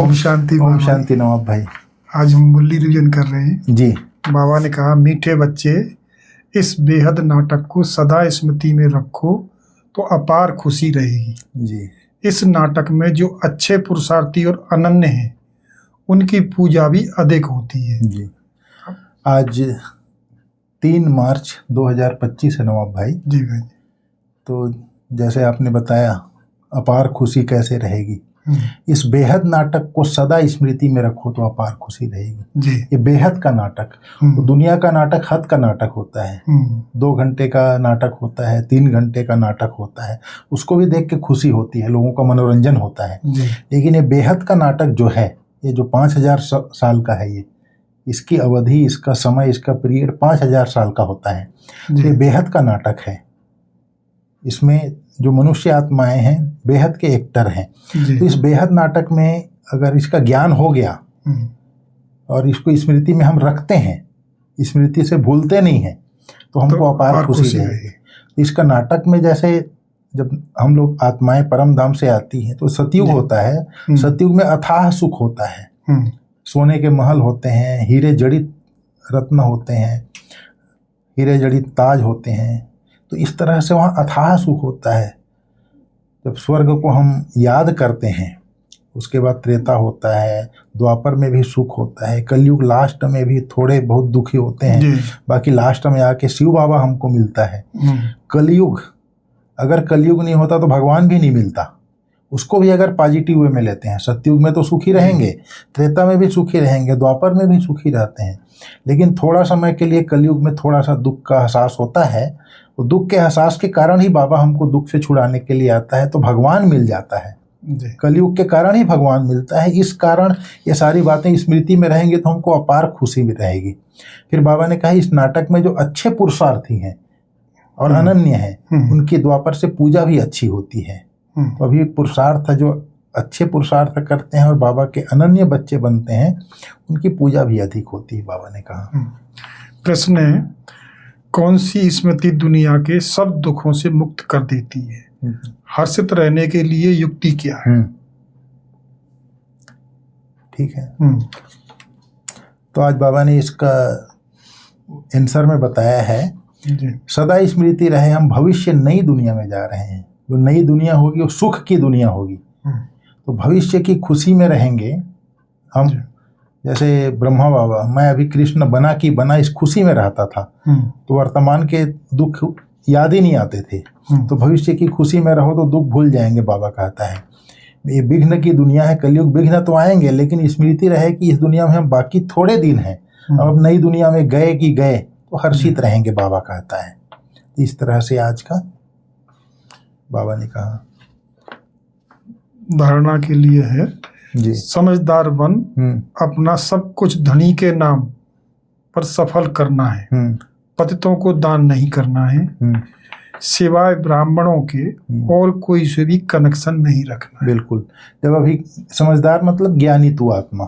ओम शांति। ओम शांति नवाब भाई। आज हम मुरली रिवीजन कर रहे हैं जी। बाबा ने कहा, मीठे बच्चे इस बेहद नाटक को सदा स्मृति में रखो तो अपार खुशी रहेगी। जी। इस नाटक में जो अच्छे पुरुषार्थी और अनन्य हैं उनकी पूजा भी अधिक होती है। जी। आज 3 मार्च 2025 है नवाब भाई। जी भाई। तो जैसे आपने बताया अपार खुशी कैसे रहेगी, इस बेहद नाटक को सदा स्मृति में रखो तो अपार खुशी रहेगी। जी। ये बेहद का नाटक, तो दुनिया का नाटक हद का नाटक होता है, 2 घंटे का नाटक होता है, 3 घंटे का नाटक होता है, उसको भी देख के खुशी होती है, लोगों का मनोरंजन होता है। लेकिन ये बेहद का नाटक जो है, ये जो 5000 साल का है, इसकी अवधि, इसका समय, इसका पीरियड 5000 साल का होता है। तो ये बेहद का नाटक है। इसमें जो मनुष्य आत्माएं हैं बेहद के एक्टर हैं। तो इस बेहद नाटक में अगर इसका ज्ञान हो गया और इसको स्मृति में हम रखते हैं, स्मृति से भूलते नहीं हैं, तो हमको अपार खुशी रहेगी। इसका नाटक में जैसे जब हम लोग आत्माएं परम धाम से आती हैं तो सतयुग होता है। सतयुग में अथाह सुख होता है, सोने के महल होते हैं, हीरे जड़ित रत्न होते हैं, हीरे जड़ित ताज होते हैं। तो इस तरह से वहाँ अथाह सुख होता है। जब स्वर्ग को हम याद करते हैं, उसके बाद त्रेता होता है, द्वापर में भी सुख होता है, कलयुग लास्ट में भी थोड़े बहुत दुखी होते हैं, बाकी लास्ट में आके शिव बाबा हमको मिलता है। कलयुग, अगर कलयुग नहीं होता तो भगवान भी नहीं मिलता, उसको भी अगर पॉजिटिव वे में लेते हैं। सतयुग में तो सुखी रहेंगे, त्रेता में भी सुखी रहेंगे, द्वापर में भी सुखी रहते हैं, लेकिन थोड़ा समय के लिए कलयुग में थोड़ा सा दुख का एहसास होता है। वो दुख के एहसास के कारण ही बाबा हमको दुख से छुड़ाने के लिए आता है, तो भगवान मिल जाता है। कलयुग के कारण ही भगवान मिलता है। इस कारण ये सारी बातें स्मृति में रहेंगे तो हमको अपार खुशी भी रहेगी। फिर बाबा ने कहा इस नाटक में जो अच्छे पुरुषार्थी हैं और अनन्य हैं, उनकी द्वापर से पूजा भी अच्छी होती है। तो अभी पुरुषार्थ जो अच्छे पुरुषार्थ करते हैं और बाबा के अनन्य बच्चे बनते हैं, उनकी पूजा भी अधिक होती है, बाबा ने कहा। प्रश्न है, कौन सी स्मृति दुनिया के सब दुखों से मुक्त कर देती है? हर्षित रहने के लिए युक्ति क्या है? ठीक है। तो आज बाबा ने इसका आंसर में बताया है, सदा स्मृति रहे हम भविष्य नई दुनिया में जा रहे हैं। जो नई दुनिया होगी वो सुख की दुनिया होगी। तो भविष्य की खुशी में रहेंगे हम। जैसे ब्रह्मा बाबा, मैं अभी कृष्ण बना की बना इस खुशी में रहता था, तो वर्तमान के दुख याद ही नहीं आते थे। तो भविष्य की खुशी में रहो तो दुख भूल जाएंगे, बाबा कहता है। ये विघ्न की दुनिया है, कलयुग, विघ्न तो आएंगे, लेकिन स्मृति रहे कि इस दुनिया में हम बाकी थोड़े दिन हैं, अब नई दुनिया में गए कि गए, तो हर्षित रहेंगे, बाबा कहता है। इस तरह से आज का बाबा ने कहा धारणा के लिए है जी। समझदार बन, अपना सब कुछ धनी के नाम पर सफल करना है, पतितों को दान नहीं करना है, सिवाय ब्राह्मणों के और कोई से भी कनेक्शन नहीं रखना। बिल्कुल। जब अभी समझदार मतलब ज्ञानी तू आत्मा,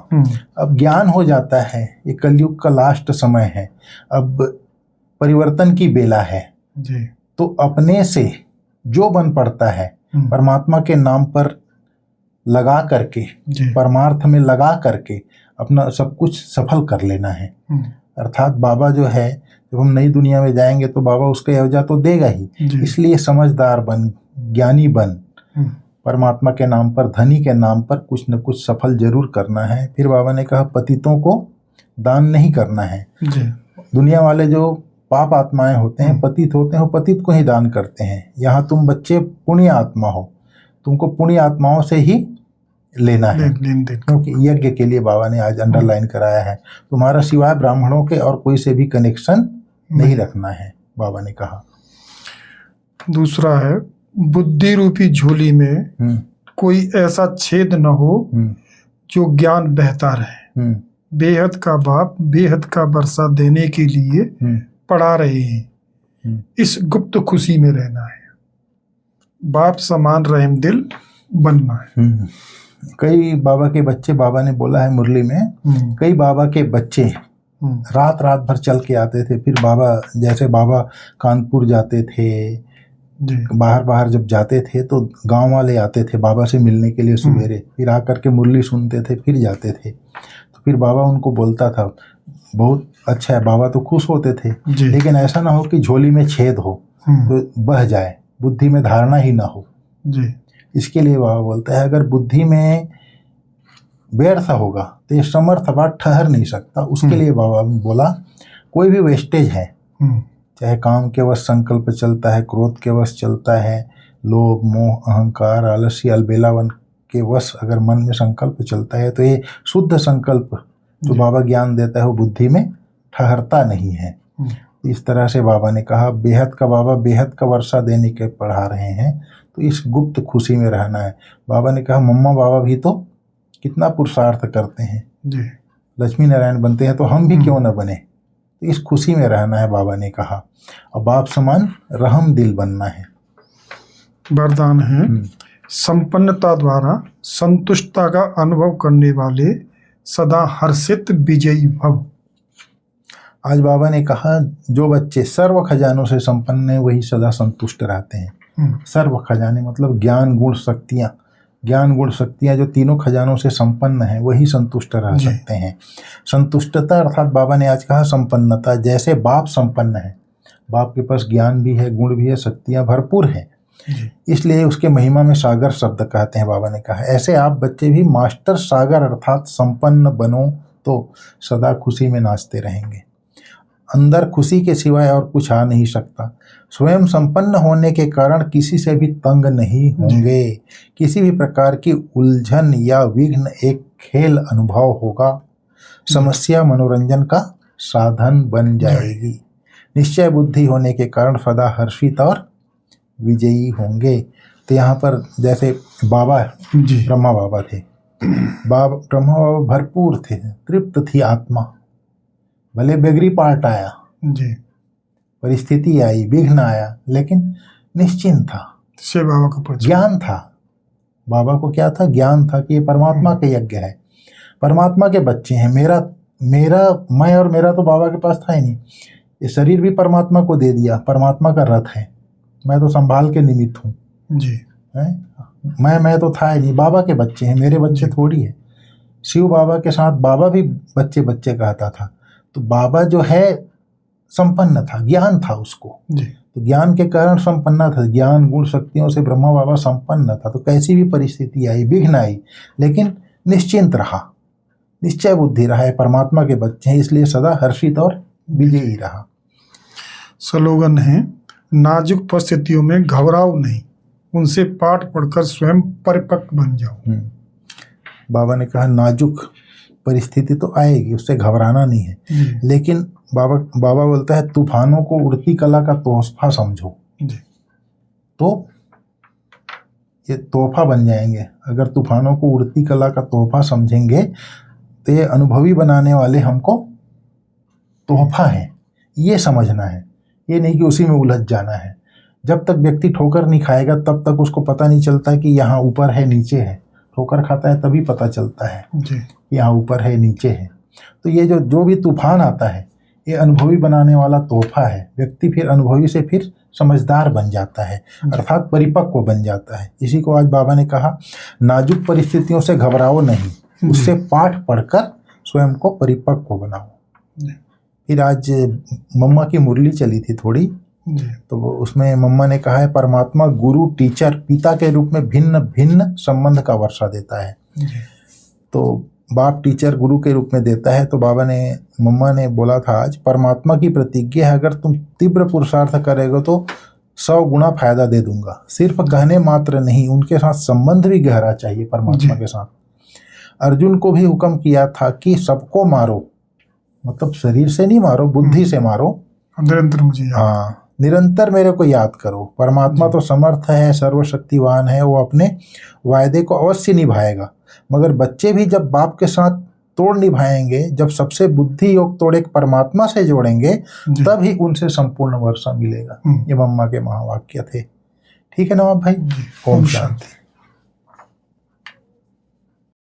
अब ज्ञान हो जाता है, ये कलयुग का लास्ट समय है, अब परिवर्तन की बेला है जी। तो अपने से जो बन पड़ता है परमात्मा के नाम पर लगा करके, परमार्थ में लगा करके अपना सब कुछ सफल कर लेना है। अर्थात बाबा जो है, जब हम नई दुनिया में जाएंगे तो बाबा उसका एवजा तो देगा ही। इसलिए समझदार बन, ज्ञानी बन, परमात्मा के नाम पर, धनी के नाम पर कुछ न कुछ सफल जरूर करना है। फिर बाबा ने कहा पतितों को दान नहीं करना है। दुनिया वाले जो पाप आत्माएं होते हैं, पतित होते हैं, वो पतित को ही दान करते हैं। यहाँ तुम बच्चे पुण्य आत्मा हो, तुमको पुण्य आत्माओं से ही लेना है, क्योंकि यज्ञ के लिए बाबा ने आज अंडरलाइन कराया है, तुम्हारा सिवाय ब्राह्मणों के और कोई से भी कनेक्शन नहीं रखना है, बाबा ने कहा। दूसरा है, बुद्धि रूपी झोली में कोई ऐसा छेद न हो जो ज्ञान बहता रहे। बेहद का बाप बेहद का वर्षा देने के लिए पढ़ा रहे हैं, इस गुप्त खुशी में रहना है, बाप समान रहम दिल बनना है। कई बाबा के बच्चे, बाबा ने बोला है मुरली में, कई बाबा के बच्चे रात रात भर चल के आते थे। फिर बाबा, जैसे बाबा कानपुर जाते थे, जी बाहर बाहर जब जाते थे तो गांव वाले आते थे बाबा से मिलने के लिए सवेरे, फिर आकर के मुरली सुनते थे, फिर जाते थे। तो फिर बाबा उनको बोलता था बहुत अच्छा है, बाबा तो खुश होते थे, जी लेकिन ऐसा ना हो कि झोली में छेद हो तो बह जाए, बुद्धि में धारणा ही ना हो। जी इसके लिए बाबा बोलता है अगर बुद्धि में व्यर्थ होगा तो ये समर्थ बात ठहर नहीं सकता। उसके लिए बाबा ने बोला कोई भी वेस्टेज है, चाहे काम के वश संकल्प चलता है, क्रोध के वश चलता है, लोभ मोह अहंकार आलस्य अलबेलावन के वश अगर मन में संकल्प चलता है, तो ये शुद्ध संकल्प जो बाबा ज्ञान देता है वो बुद्धि में ठहरता नहीं है। इस तरह से बाबा ने कहा बेहद का बाबा बेहद का वर्षा देने के पढ़ा रहे हैं, तो इस गुप्त खुशी में रहना है। बाबा ने कहा मम्मा बाबा भी तो कितना पुरुषार्थ करते हैं, जी लक्ष्मी नारायण बनते हैं, तो हम भी क्यों न बने। तो इस खुशी में रहना है बाबा ने कहा, और बाप समान रहम दिल बनना है। वरदान है संपन्नता द्वारा संतुष्टता का अनुभव करने वाले सदा हर्षित विजयी भव। आज बाबा ने कहा जो बच्चे सर्व खजानों से संपन्न है वही सदा संतुष्ट रहते हैं। सर्व खजाने मतलब ज्ञान गुण शक्तियाँ, ज्ञान गुण शक्तियाँ जो तीनों खजानों से संपन्न है वही संतुष्ट रह सकते हैं। संतुष्टता अर्थात बाबा ने आज कहा संपन्नता, जैसे बाप संपन्न है, बाप के पास ज्ञान भी है, गुण भी है, शक्तियाँ भरपूर है, इसलिए उसके महिमा में सागर शब्द कहते हैं। बाबा ने कहा ऐसे आप बच्चे भी मास्टर सागर अर्थात संपन्न बनो तो सदा खुशी में नाचते रहेंगे। अंदर खुशी के सिवाय और कुछ आ नहीं सकता। स्वयं संपन्न होने के कारण किसी से भी तंग नहीं होंगे, किसी भी प्रकार की उलझन या विघ्न एक खेल अनुभव होगा, समस्या मनोरंजन का साधन बन जाएगी। निश्चय बुद्धि होने के कारण सदा हर्षित और विजयी होंगे। तो यहाँ पर जैसे बाबा ब्रह्मा बाबा थे, ब्रह्मा बाबा भरपूर थे, तृप्त थी आत्मा, भले बेगरी पार्ट आया जी, परिस्थिति आई, विघ्न आया, लेकिन निश्चिंत था, से बाबा को ज्ञान था। बाबा को क्या था? ज्ञान था कि ये परमात्मा के यज्ञ है, परमात्मा के बच्चे हैं। मैं और मेरा तो बाबा के पास था ही नहीं, ये शरीर भी परमात्मा को दे दिया, परमात्मा का रथ है, मैं तो संभाल के निमित्त हूँ जी। मैं तो था ही नहीं, बाबा के बच्चे हैं, मेरे बच्चे थोड़ी है। शिव बाबा के साथ बाबा भी बच्चे बच्चे कहता था, तो बाबा जो है संपन्न था, ज्ञान था उसको जी। तो ज्ञान के कारण संपन्न था, ज्ञान गुण शक्तियों से ब्रह्मा बाबा संपन्न था। तो कैसी भी परिस्थिति आई, विघ्न आई, लेकिन निश्चिंत रहा, निश्चय बुद्धि रहा है, परमात्मा के बच्चे हैं, इसलिए सदा हर्षित और विजयी रहा। स्लोगन है नाजुक परिस्थितियों में घबराओ नहीं, उनसे पाठ पढ़कर स्वयं परिपक्व बन जाओ। बाबा ने कहा नाजुक परिस्थिति तो आएगी, उससे घबराना नहीं है, लेकिन बाबा बोलता है तूफानों को उड़ती कला का तोहफा समझो जी। तो ये तोहफा बन जाएंगे। अगर तूफानों को उड़ती कला का तोहफा समझेंगे तो ये अनुभवी बनाने वाले हमको तोहफा है, ये समझना है, ये नहीं कि उसी में उलझ जाना है। जब तक व्यक्ति ठोकर नहीं खाएगा तब तक उसको पता नहीं चलता कि यहाँ ऊपर है नीचे है, ठोकर खाता है तभी पता चलता है यहाँ ऊपर है नीचे है। तो ये जो भी तूफान आता है ये अनुभवी बनाने वाला तोहफा है। व्यक्ति फिर अनुभवी से फिर समझदार बन जाता है, अर्थात परिपक्व बन जाता है। इसी को आज बाबा ने कहा नाजुक परिस्थितियों से घबराओ नहीं, उससे पाठ पढ़कर स्वयं को परिपक्व बनाओ। फिर आज मम्मा की मुरली चली थी थोड़ी, तो उसमें मम्मा ने कहा है परमात्मा गुरु टीचर पिता के रूप में भिन्न भिन्न संबंध का वर्षा देता है। तो बाप टीचर गुरु के रूप में देता है। तो मम्मा ने बोला था आज परमात्मा की प्रतिज्ञा है, अगर तुम तीव्र पुरुषार्थ करेगा तो 100 गुना फायदा दे दूंगा। सिर्फ कहने मात्र नहीं, उनके साथ संबंध भी गहरा चाहिए परमात्मा के साथ। अर्जुन को भी हुक्म किया था कि सबको मारो, मतलब शरीर से नहीं मारो, बुद्धि से मारो, निरंतर मुझे निरंतर मेरे को याद करो। परमात्मा तो समर्थ है, सर्वशक्तिवान है, वो अपने वायदे को अवश्य निभाएगा। मगर बच्चे भी जब बाप के साथ तोड़ निभाएंगे, जब सबसे बुद्धि योग तोड़े परमात्मा से जोड़ेंगे, तभी उनसे संपूर्ण वर्षा मिलेगा। ये मम्मा के महावाक्य थे। ठीक है नवाब भाई, ओम शांति।